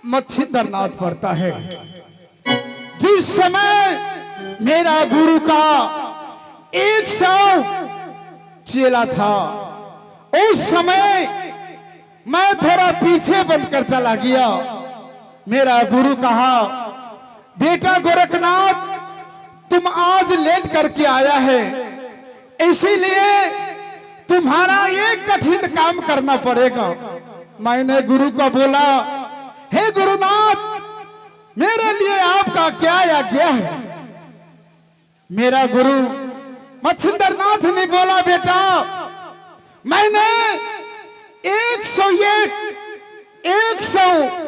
मच्छिंद्रनाथ पढ़ता है। जिस समय मेरा गुरु का 100 चेला था, उस समय मैं थोड़ा पीछे बनकर चला गया। मेरा गुरु कहा, बेटा गोरखनाथ, तुम आज लेट करके आया है, इसीलिए तुम्हारा एक कठिन काम करना पड़ेगा। मैंने गुरु को बोला, हे गुरुनाथ, मेरे लिए आपका क्या आज्ञा है? मेरा गुरु मच्छिंद्रनाथ ने बोला, बेटा, मैंने 100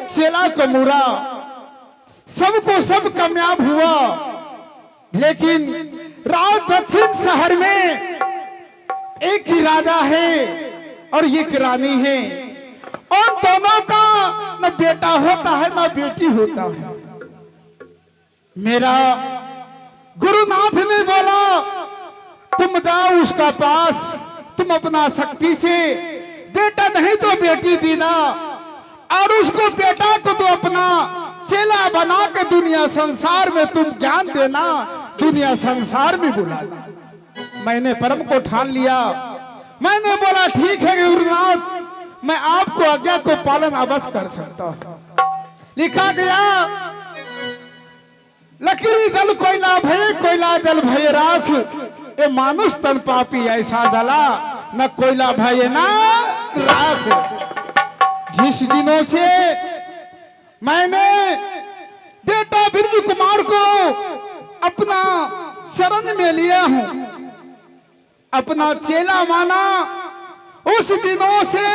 चेला को मुरा, सबको सब कामयाब हुआ, लेकिन राज दक्षिण शहर में एक ही राजा है और एक रानी है, और दोनों का न बेटा होता है न बेटी होता है। मेरा गुरुनाथ ने बोला, तुम जाओ उसका पास, तुम अपना शक्ति से बेटा नहीं तो बेटी देना, और उसको बेटा को तो अपना चेला बना के दुनिया संसार में तुम ज्ञान देना, दुनिया संसार में बुलाना। मैंने परम को ठान लिया। मैंने बोला, ठीक है गुरुनाथ, मैं आपको आज्ञा को पालन अवश्य कर सकता हूं। लिखा गया, लकीरी जल कोयला भय, कोयला जल भय राख, ये मानुष तन पापी ऐसा जला, न कोयला भय ना राख। जिस दिनों से मैंने बेटा बिरजू कुमार को अपना शरण में लिया हूं, अपना चेला माना, उस दिनों से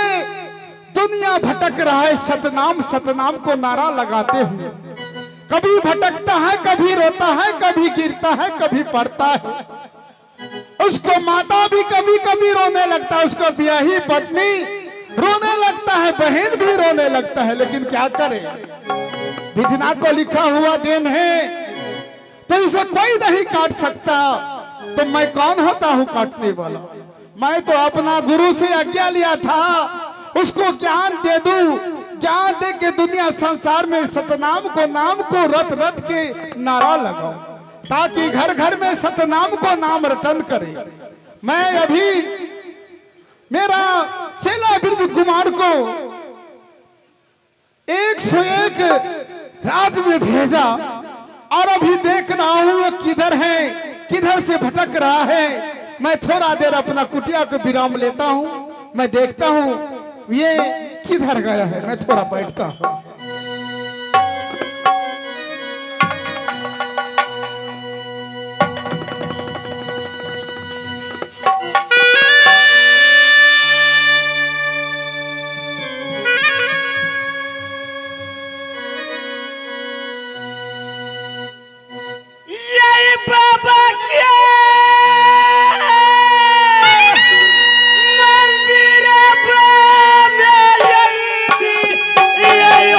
दुनिया भटक रहा है सतनाम सतनाम को नारा लगाते हुए। कभी भटकता है, कभी रोता है, कभी गिरता है, कभी पड़ता है। उसको माता भी कभी कभी रोने लगता है, उसको ब्याही पत्नी रोने लगता है, बहन भी रोने लगता है, लेकिन क्या करे, विधना को लिखा हुआ देन है, तो इसे कोई नहीं काट सकता। तो मैं कौन होता हूं काटने वाला? मैं तो अपना गुरु से आज्ञा लिया था, उसको ज्ञान दे दूं, ज्ञान दे के दुनिया संसार में सतनाम को नाम को रट रट के नारा लगाओ, ताकि घर घर में सतनाम को नाम रटन करे। मैं अभी मेरा चेला बिरजू कुमार को 101 राज में भेजा, और अभी देख रहा हूं वो किधर है, किधर से भटक रहा है। मैं थोड़ा देर अपना कुटिया को विराम लेता हूं, मैं देखता हूं ये किधर गया है, मैं थोड़ा बैठता हूं। मंदिर में यही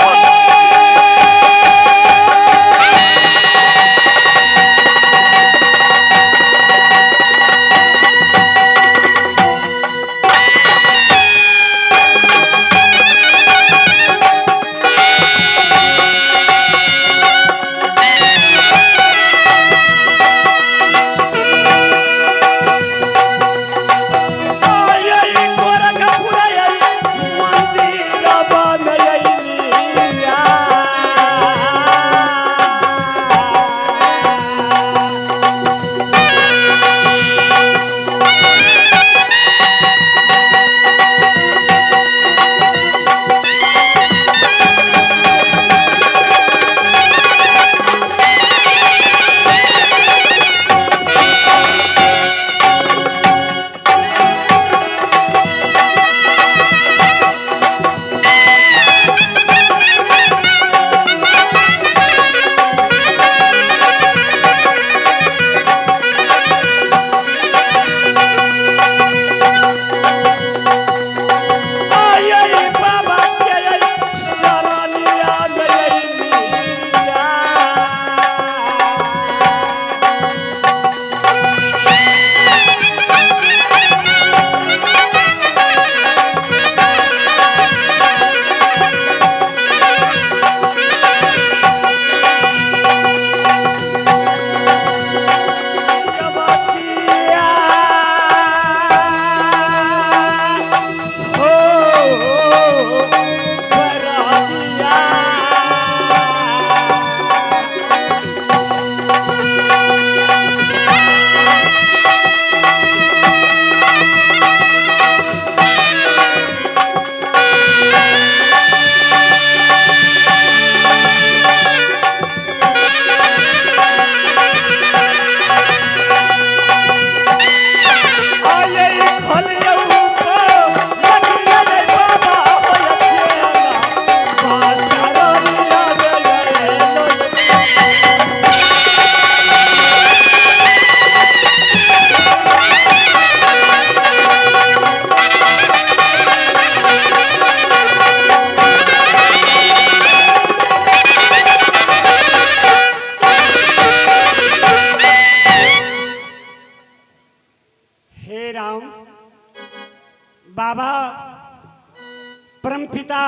परमपिता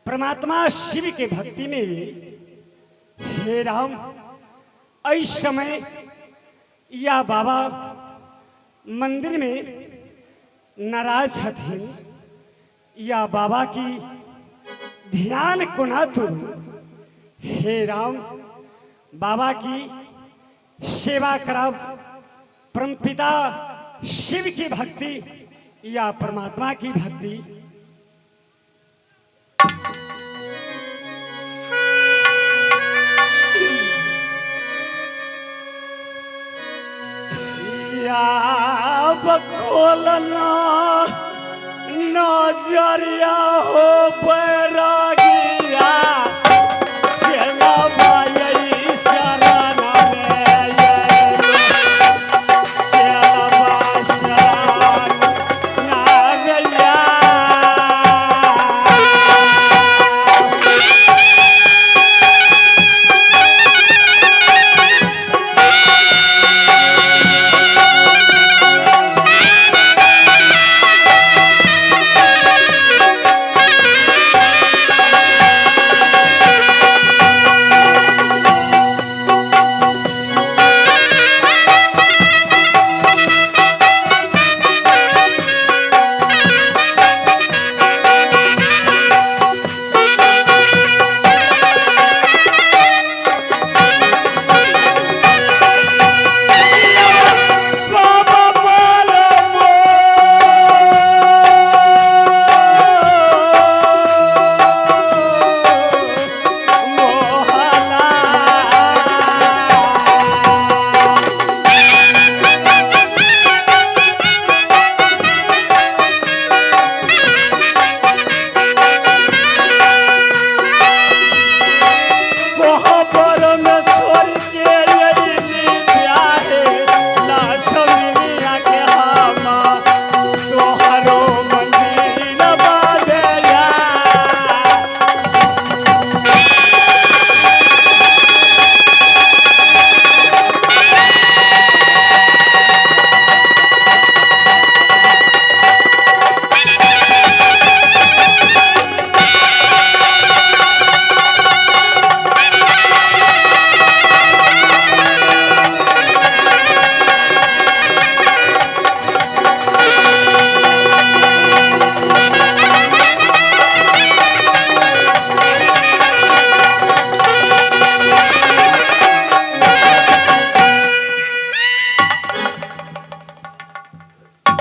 परमात्मा शिव के भक्ति में हे राम इस समय या बाबा मंदिर में नाराज छथिन या बाबा की ध्यान को ना तुम हे राम बाबा की सेवा कराओ परमपिता शिव की भक्ति या परमात्मा की भक्ति या बखोलना नजरिया हो बैरागिया चला भाई शरण में चला भाई शरण ना गया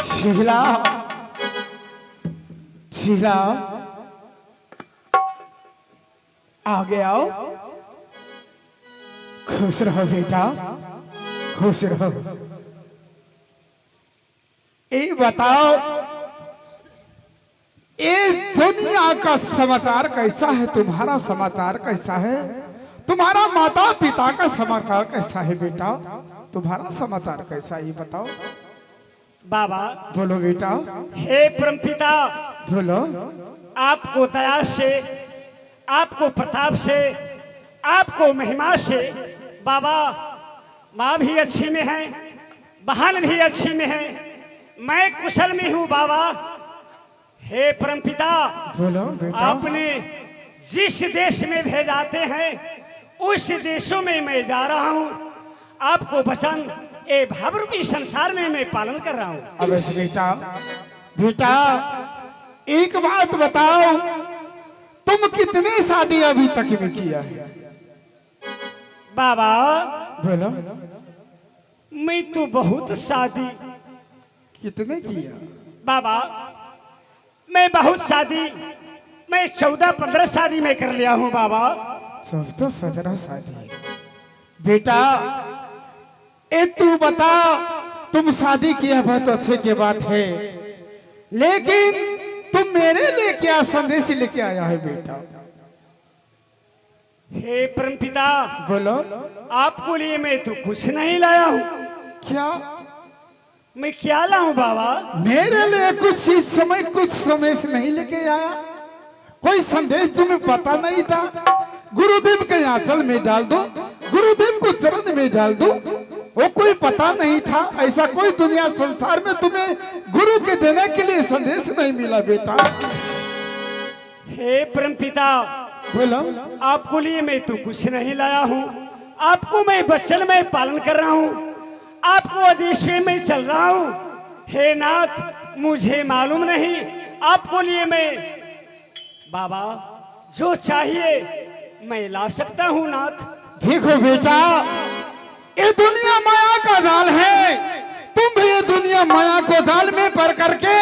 शीला शीला आगे आओ खुश रहो बेटा खुश रहो ये बताओ ये दुनिया का समाचार कैसा है तुम्हारा समाचार कैसा है तुम्हारा माता पिता का समाचार कैसा है बेटा तुम्हारा समाचार कैसा है ये बताओ बाबा बोलो बेटा हे परमपिता बोलो आपको दया से आपको प्रताप से आपको महिमा से बाबा माँ भी अच्छी में है बहन भी अच्छी में है मैं कुशल में हूँ बाबा हे परमपिता बोलो बेटा आपने जिस देश में भेजाते हैं उस देशों में मैं जा रहा हूँ आपको वचन ए भावरूपी संसार में मैं पालन कर रहा हूँ अब बेटा बेटा एक बात बताओ तुम कितने शादी अभी तक में किया है बाबा बोलो मैं तो बहुत शादी कितने किया बाबा मैं बहुत शादी मैं 14-15 शादी में कर लिया हूँ बाबा 14-15 शादी बेटा ए तू बता तुम शादी किया बहुत अच्छे की बात है लेकिन तुम मेरे लिए क्या संदेश लेके आया है बेटा हे परमपिता बोलो आपको लिए मैं तो कुछ नहीं लाया हूँ क्या मैं क्या लाऊं बाबा मेरे लिए कुछ इस समय कुछ संदेश नहीं लेके आया कोई संदेश तुम्हें पता नहीं था गुरुदेव के आंचल में डाल दो गुरुदेव को चरण में डाल दो वो कोई पता नहीं था, ऐसा कोई दुनिया संसार में तुम्हें गुरु के देने के लिए संदेश नहीं मिला बेटा। हे परमपिता, बोलो। आपको लिए मैं तो कुछ नहीं लाया हूँ। आपको मैं वचन में पालन कर रहा हूँ, आपको आदेश पे मैं चल रहा हूँ। हे नाथ, मुझे मालूम नहीं, आपको लिए मैं बाबा जो चाहिए मैं ला सकता हूँ नाथ। देखो बेटा, ये दुनिया माया का जाल है, तुम भी ये दुनिया माया को जाल में पड़ करके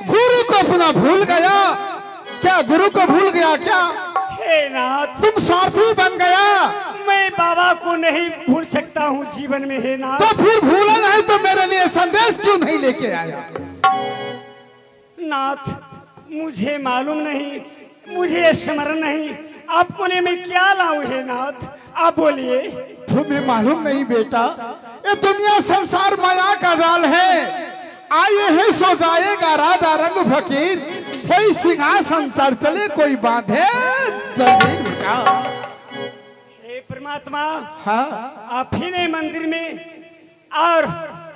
गुरु को अपना भूल गया क्या? गुरु को भूल गया क्या? हे नाथ, तुम स्वार्थी बन गया। मैं बाबा को नहीं भूल सकता हूँ जीवन में। हे नाथ, तो फिर भूला नहीं तो मेरे लिए संदेश क्यों नहीं लेके आया? नाथ, मुझे मालूम नहीं, मुझे स्मरण नहीं, आपको लिए मैं क्या लाऊं? हे नाथ, आप बोलिए। तुम्हें मालूम नहीं बेटा, ये दुनिया संसार माया का जाल है। आए है सो जाएगा राजा रंग फकीर, कोई सिंहासन चढ़ चले कोई बांधे जमीन का। हे परमात्मा, हाँ, आप ही ने मंदिर में और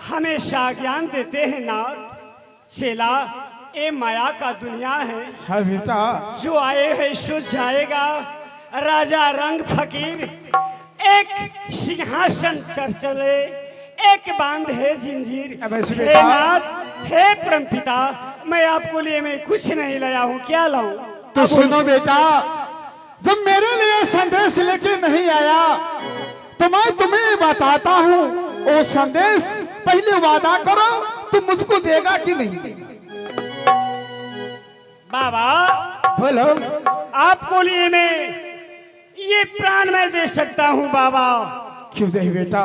हमेशा ज्ञान देते हैं नाथ। चेला, ये माया का दुनिया है, हाँ बेटा। जो आए है सो जाएगा। राजा रंग फकीर, एक सिंहासन चढ़ चले, एक बांध है जंजीर। अब ऐसे हे बेटा। नाथ, हे परमपिता, मैं आपको लिए मैं कुछ नहीं लाया हूँ, क्या लाऊं? तो सुनो बेटा, जब मेरे लिए संदेश लेके नहीं आया तो मैं तुम्हें बताता हूँ, वो संदेश पहले वादा करो तुम मुझको देगा कि नहीं देगा? बाबा, बोलो। आपको लिए मैं ये प्राण मैं दे सकता हूँ बाबा। क्यों नहीं बेटा?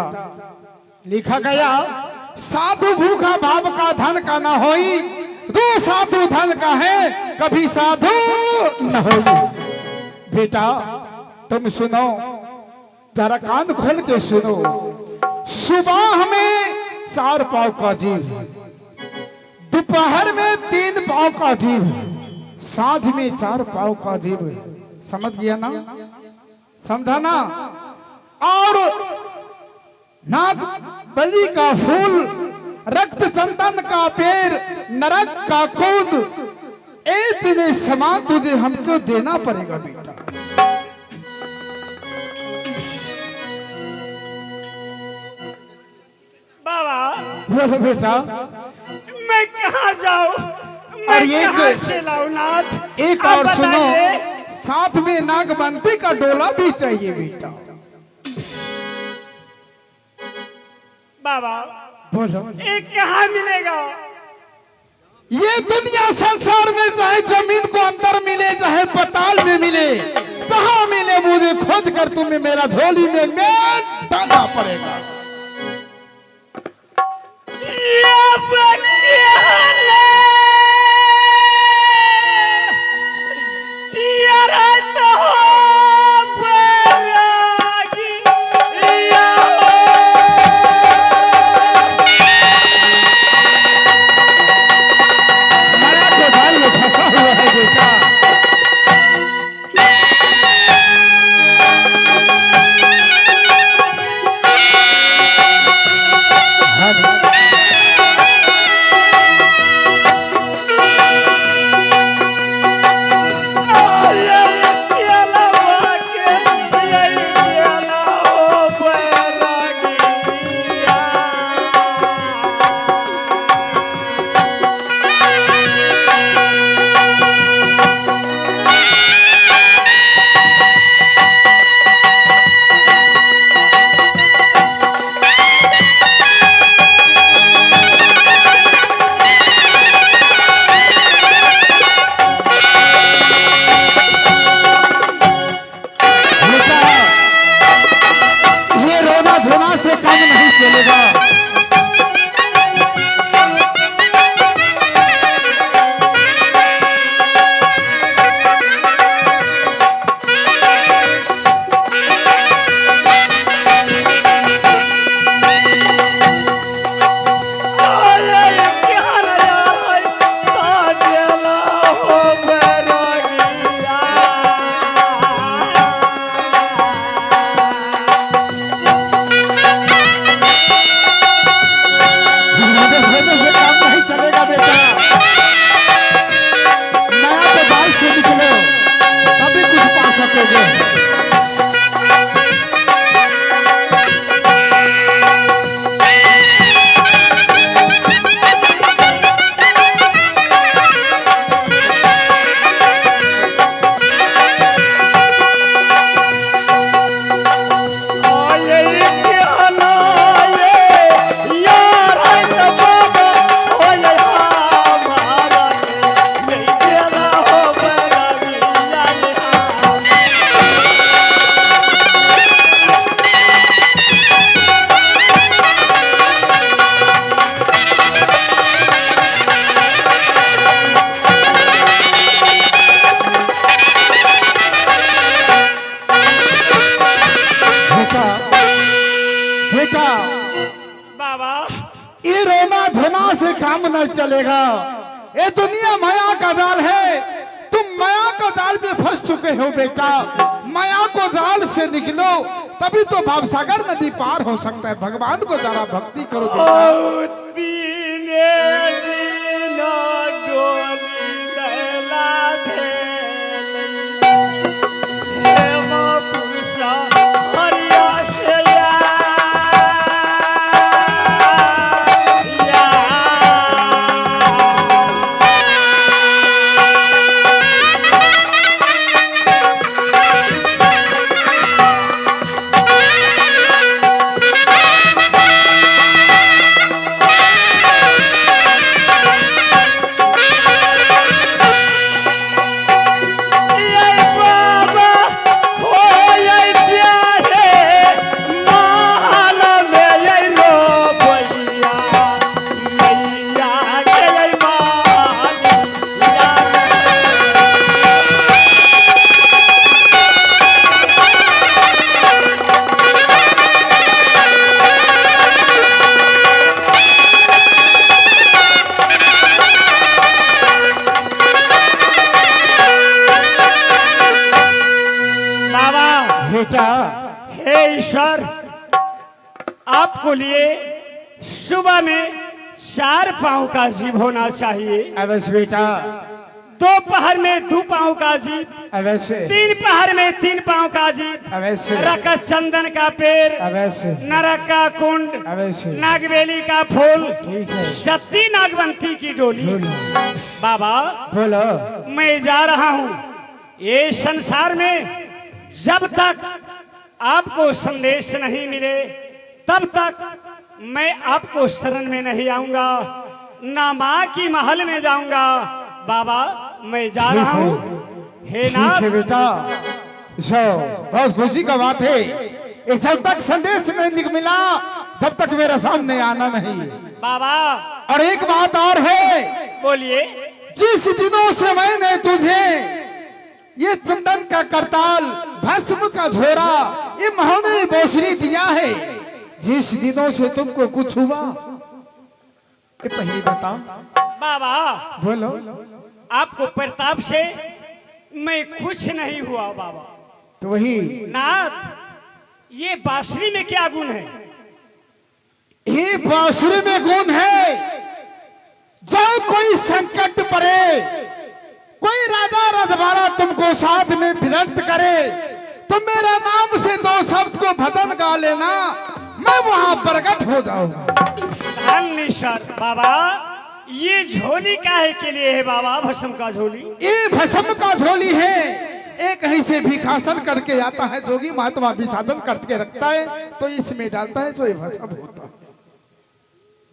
लिखा गया, साधु भूखा भाव का धन का न होई, दो साधु धन का है कभी साधु न होई। बेटा तुम सुनो, जरा कान खोल के सुनो। सुबह में 4 पाव का जीव, दोपहर में 3 पाव का जीव, सांझ में 4 पाव का जीव। समझ गया ना? समझा ना? और नाग बलि का फूल, रक्त चंदन का पेड़, नरक का कूद, इतने समान तुझे हमको देना पड़ेगा बेटा। बाबा, बोलो बेटा। मैं कहाँ जाऊँ? मैं और ये कहाँ से लाऊं नाथ? एक आप और सुनो, बताइए। साथ में नागबंती का डोला भी चाहिए बेटा। बाबा, बोलो। ये कहाँ मिलेगा? ये दुनिया संसार में चाहे जमीन को अंदर मिले चाहे पताल में मिले, जहां मिले मुझे खोज कर तुम्हें मेरा झोली में मेल डालना पड़ेगा। माया के जाल में फंसा हुआ है बेटा। चलेगा। ये दुनिया माया का जाल है, तुम माया का जाल में फंस चुके हो बेटा। माया को जाल से निकलो, तभी तो भावसागर नदी पार हो सकता है। भगवान को जरा भक्ति करो बेटा। ओ दीने दीना डोली लैला भेल, हेमा पुरुषा हरिया से या। बेटा हे ईश्वर, आपको लिए सुबह में 4 पांव का जीव होना चाहिए, अवश्य बेटा, दोपहर में 2 पांव का जीव, अवश्य 3 पहर में 3 पांव का जीव, अवश्य रकत चंदन का पेड़, अवश्य नरक का कुंड, अवश्य नागबेली का फूल, ठीक है। सती नागवंती की डोली। बाबा बोलो। मैं जा रहा हूँ। ये संसार में जब तक आपको संदेश नहीं मिले तब तक मैं आपको शरण में नहीं आऊंगा, ना माँ की महल में जाऊंगा। बाबा मैं जा रहा हूँ। हे ठीक है नाथ, बेटा, बहुत खुशी का बात है। ये जब तक संदेश नहीं मिला तब तक मेरा सामने आना नहीं। बाबा और एक बात और है, बोलिए। जिस दिनों से मैंने तुझे ये चंदन का करताल, भस्म का झोरा, ये महोदय बोसरी दिया है, जिस दिनों से तुमको कुछ हुआ ये पहली बताओ। बाबा बोलो। आपको प्रताप से मैं खुश नहीं हुआ। बाबा तो वही नाथ, ये बांसुरी में क्या गुण है? ये बांसुरी में गुण है, जब कोई संकट पड़े, कोई राजा रजवाड़ा तुमको साथ में विनंत करे, तो मेरा नाम से 2 शब्द को भजन गा लेना, मैं वहां प्रकट हो जाऊंगा। धन्येश्वर। बाबा ये झोली काहे के लिए है? बाबा भस्म का झोली। ये भस्म का झोली है, एक कहीं से भिखासन करके आता है, जोगी महात्मा विसाधन करके रखता है, तो इसमें डालता है, तो ये भस्म होता है।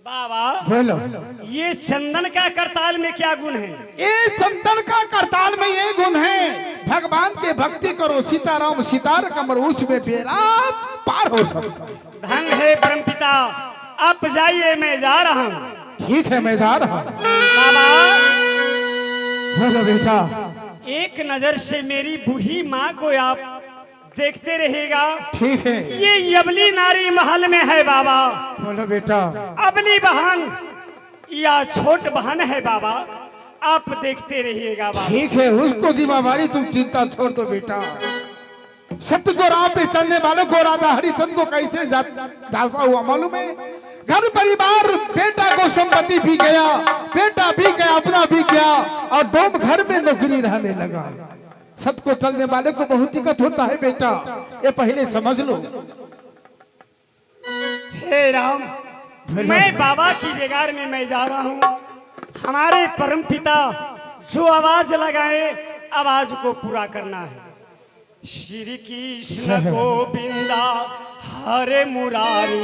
बाबा बोलो। ये चंदन का करताल में क्या गुण है? ये चंदन का करताल में ये गुण है, भगवान के भक्ति करो, सीताराम सीतार कमर उसमें बेड़ा पार हो सकता। धन है परमपिता, आप जाइए, मैं जा रहा हूँ। ठीक है, मैं जा रहा हूँ। बाबा बोलो बेटा। एक नजर से मेरी बूढ़ी माँ को आप देखते रहेगा। ठीक है। ये यबली नारी महल में है। बाबा बोलो बेटा। अबली बहन या छोट बहन है। बाबा आप देखते रहिएगा। बाबा ठीक है, उसको जिम्मेवारी तुम चिंता छोड़ दो बेटा। सत्य को राह पे चलने वालों को राधा हरिचंद को कैसे झांसा हुआ मालूम है? घर परिवार, बेटा को संपत्ति भी गया, बेटा भी गया, अपना भी गया, और डोम घर में नौकरी रहने लगा। सत्य को चलने वाले को बहुत दिक्कत होता है बेटा, ये पहले समझ लो। हे राम, मैं बाबा की बेगार में मैं जा रहा हूँ। हमारे परम पिता जो आवाज लगाए, आवाज को पूरा करना है। श्री कृष्ण गोविंदा हरे मुरारी,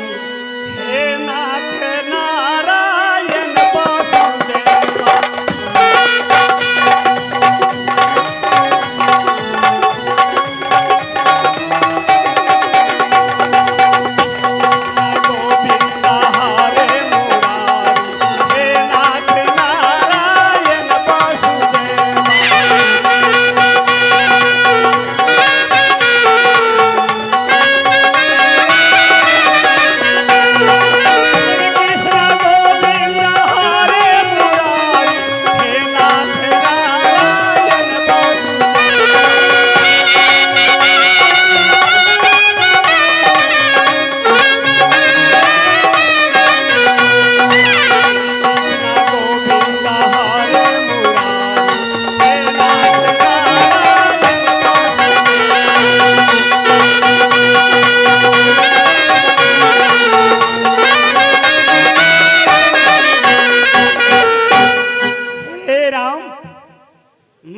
हे नाथ नारायण वासुदेवा। कृष्ण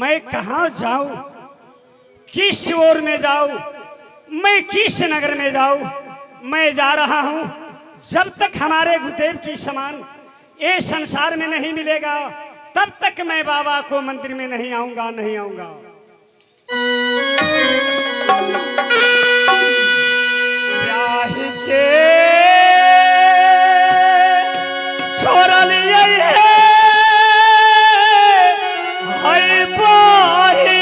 मैं कहाँ जाऊं, किस ओर में जाऊं, मैं किस नगर में जाऊं। मैं जा रहा हूं, जब तक हमारे गुरुदेव की समान ये संसार में नहीं मिलेगा तब तक मैं बाबा को मंदिर में नहीं आऊंगा, नहीं आऊंगा। ब्याह के छोड़ लिए है बाही,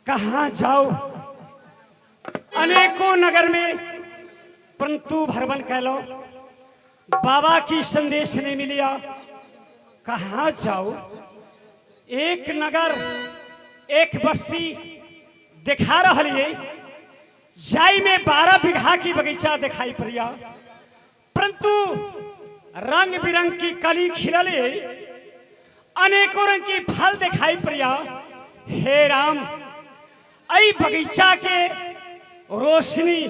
कहाँ जाओ, अनेकों नगर में परंतु भरवन कह लो बाबा की संदेश नहीं मिलिया। कहाँ जाओ, एक नगर एक बस्ती दिखा रहा है, जाई में 12 बीघा की बगीचा दिखाई पड़िया, परंतु रंग बिरंग की कली खिलल है, अनेकों रंग की फल दिखाई पड़िया। हे राम, आई बगीचा के रोशनी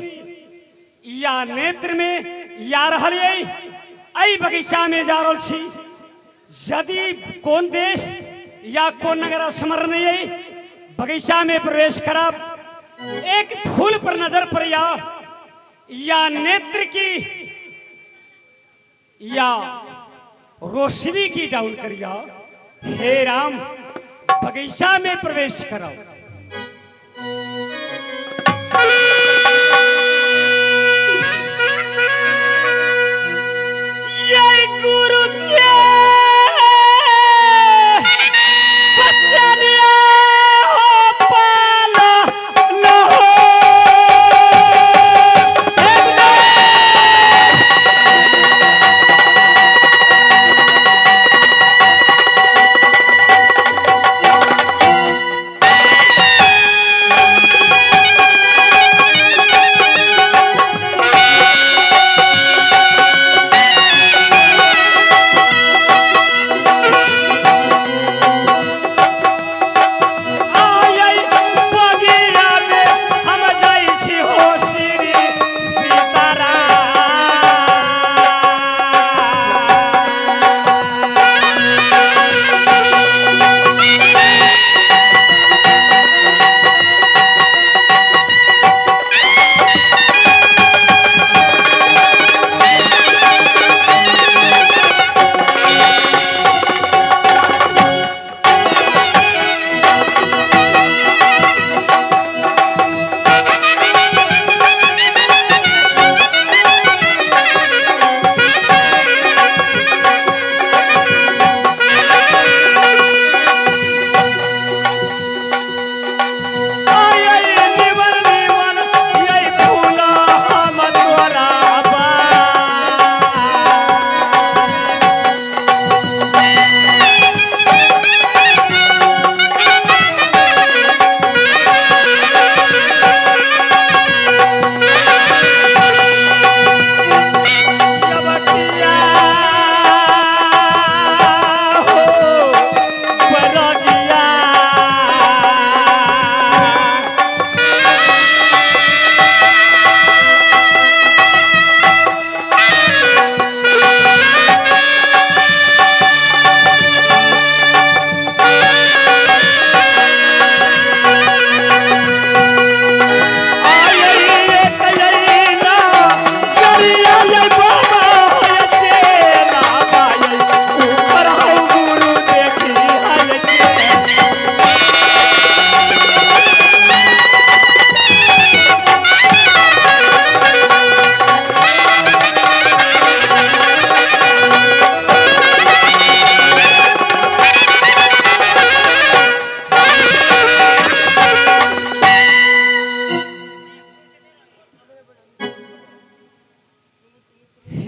या नेत्र में या रहल आई बगीचा में जा रही छी, यदि कौन देश या कौन नगर स्मरण नहीं बगीचा में प्रवेश करब, एक फूल पर नजर पड़ या नेत्र की या रोशनी की डाउन करिया। हे राम, बगीचा में प्रवेश करो।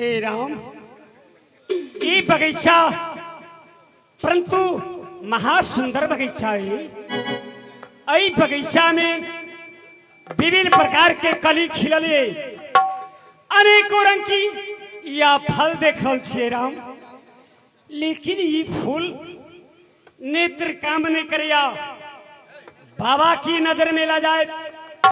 हे राम, ये बगीचा परंतु महासुंदर बगीचा है। ऐ बगीचा में विभिन्न प्रकार के कली खिलले, अनेकों रंग की या फल देख रहल छे राम, लेकिन ये फूल नेत्र काम नहीं करिया। बाबा की नजर में ला जाए